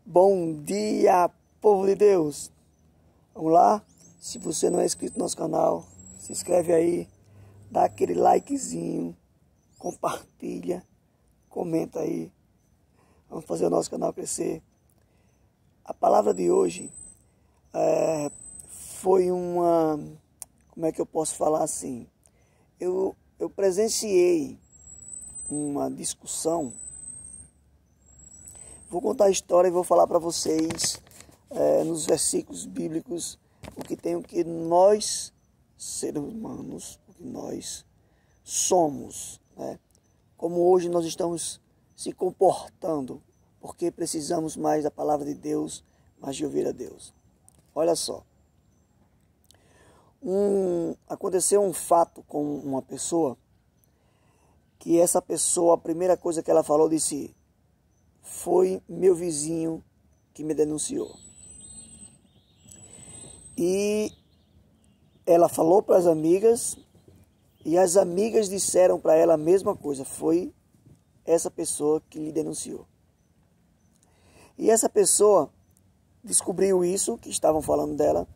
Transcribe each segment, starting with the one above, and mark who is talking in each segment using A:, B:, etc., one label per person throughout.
A: Bom dia, povo de Deus! Vamos lá? Se você não é inscrito no nosso canal, se inscreve aí, dá aquele likezinho, compartilha, comenta aí. Vamos fazer o nosso canal crescer. A palavra de hoje foi uma... Como é que eu posso falar assim? Eu presenciei uma discussão. Vou contar a história e vou falar para vocês, nos versículos bíblicos, o que nós, seres humanos, o que nós somos, né? Como hoje nós estamos se comportando, porque precisamos mais da palavra de Deus, mais de ouvir a Deus. Olha só. Aconteceu um fato com uma pessoa, que essa pessoa, a primeira coisa que ela falou, disse: foi meu vizinho que me denunciou. E ela falou para as amigas, e as amigas disseram para ela a mesma coisa: foi essa pessoa que lhe denunciou. E essa pessoa descobriu isso, que estavam falando dela,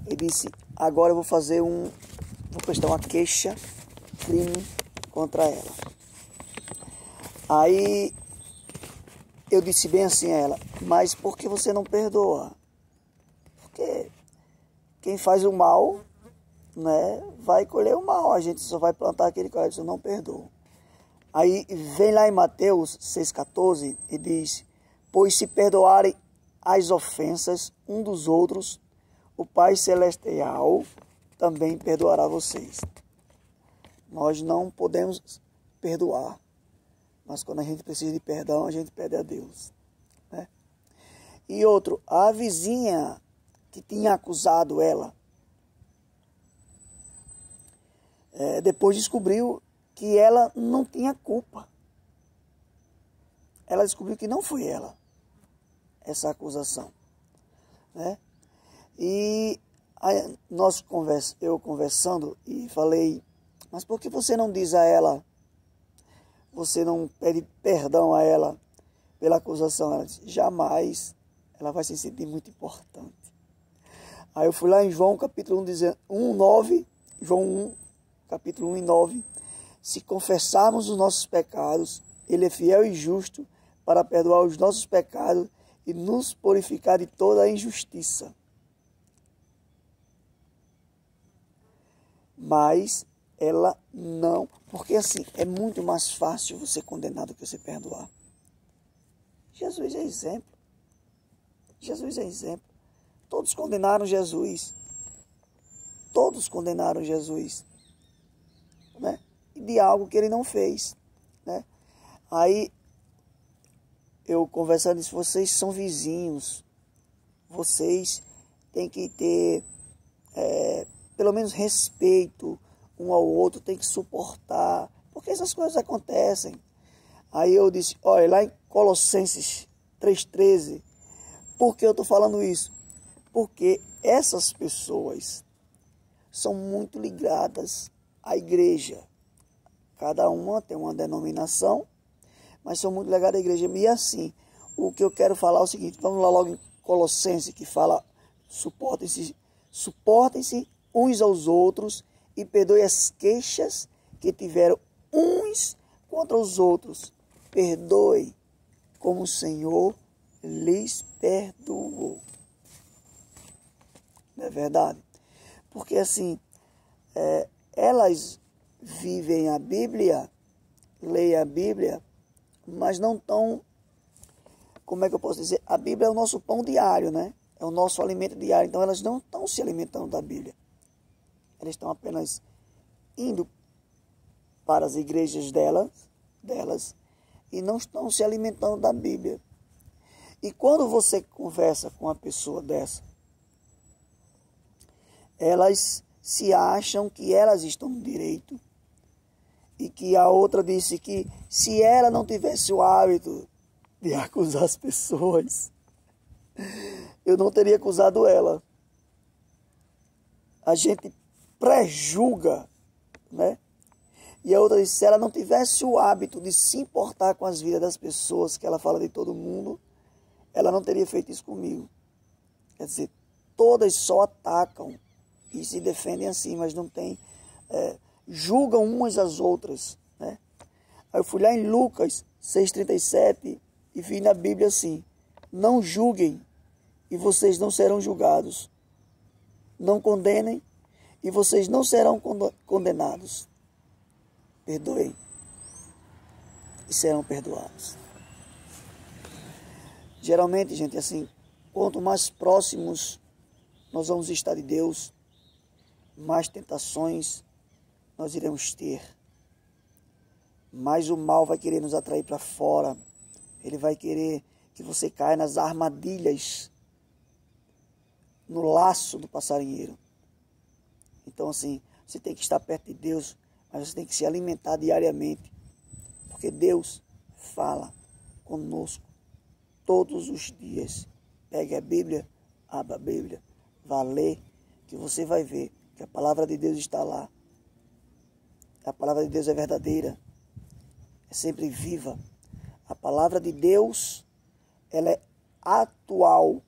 A: e disse: agora eu vou prestar uma queixa-crime contra ela. Aí eu disse bem assim a ela: mas por que você não perdoa? Porque quem faz o mal, né, vai colher o mal. A gente só vai plantar aquele que eu não perdoa. Aí vem lá em Mateus 6,14 e diz: pois se perdoarem as ofensas um dos outros, o Pai Celestial também perdoará vocês. Nós não podemos perdoar, mas quando a gente precisa de perdão, a gente pede a Deus, né? E outro, a vizinha que tinha acusado ela, depois descobriu que ela não tinha culpa. Ela descobriu que não foi ela, essa acusação, né? E aí, eu conversando e falei: mas por que você não diz a ela, você não pede perdão a ela pela acusação? Ela disse: jamais, ela vai se sentir muito importante. Aí eu fui lá em João capítulo 1, 9, João 1, capítulo 1 e 9. Se confessarmos os nossos pecados, Ele é fiel e justo para perdoar os nossos pecados e nos purificar de toda a injustiça. Mas ela não, porque assim, é muito mais fácil você condenar do que você perdoar. Jesus é exemplo. Jesus é exemplo. Todos condenaram Jesus. Todos condenaram Jesus, né? De algo que ele não fez, né? Aí eu conversando disse: vocês são vizinhos, vocês têm que ter pelo menos respeito um ao outro, tem que suportar, porque essas coisas acontecem. Aí eu disse: olha, lá em Colossenses 3,13, por que eu estou falando isso? Porque essas pessoas são muito ligadas à igreja. Cada uma tem uma denominação, mas são muito ligadas à igreja. E assim, o que eu quero falar é o seguinte: vamos lá logo em Colossenses, que fala: suportem-se uns aos outros e perdoe as queixas que tiveram uns contra os outros. Perdoe como o Senhor lhes perdoou. Não é verdade? Porque assim, elas vivem a Bíblia, leem a Bíblia, mas não estão, como é que eu posso dizer? A Bíblia é o nosso pão diário, né? É o nosso alimento diário. Então elas não estão se alimentando da Bíblia. Elas estão apenas indo para as igrejas delas e não estão se alimentando da Bíblia. E quando você conversa com uma pessoa dessa, elas se acham que elas estão no direito, e que a outra disse que se ela não tivesse o hábito de acusar as pessoas, eu não teria acusado ela. A gente pré-julga, né? E a outra disse: se ela não tivesse o hábito de se importar com as vidas das pessoas, que ela fala de todo mundo, ela não teria feito isso comigo. Quer dizer, todas só atacam e se defendem assim, mas não tem, julgam umas às outras, né? Aí eu fui lá em Lucas 6,37 e vi na Bíblia assim: não julguem e vocês não serão julgados. Não condenem e vocês não serão condenados. Perdoem e serão perdoados. Geralmente, gente, assim, quanto mais próximos nós vamos estar de Deus, mais tentações nós iremos ter. Mais o mal vai querer nos atrair para fora. Ele vai querer que você caia nas armadilhas, no laço do passarinheiro. Então, assim, você tem que estar perto de Deus, mas você tem que se alimentar diariamente, porque Deus fala conosco todos os dias. Pegue a Bíblia, abra a Bíblia, vá ler, que você vai ver que a palavra de Deus está lá. A palavra de Deus é verdadeira, é sempre viva. A palavra de Deus, ela é atual.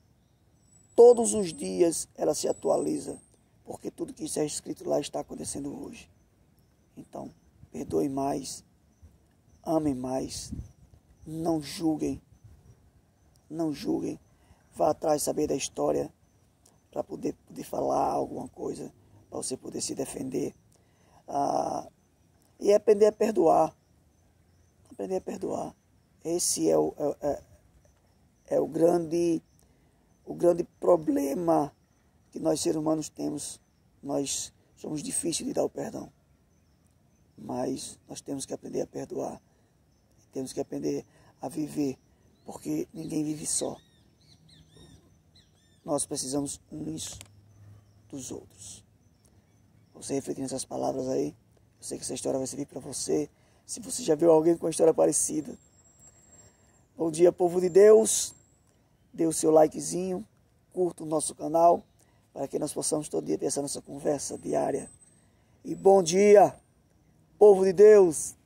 A: Todos os dias ela se atualiza, porque tudo que está escrito lá está acontecendo hoje. Então, perdoem mais, amem mais, não julguem, vá atrás de saber da história, para poder falar alguma coisa, para você poder se defender. E aprender a perdoar. Aprender a perdoar. Esse é o grande problema que nós seres humanos temos. Nós somos difíceis de dar o perdão. Mas nós temos que aprender a perdoar. Temos que aprender a viver, porque ninguém vive só. Nós precisamos uns dos outros. Você refletir nessas palavras aí, eu sei que essa história vai servir para você. Se você já viu alguém com uma história parecida. Bom dia, povo de Deus. Dê o seu likezinho, curta o nosso canal, para que nós possamos todo dia ter essa nossa conversa diária. E bom dia, povo de Deus.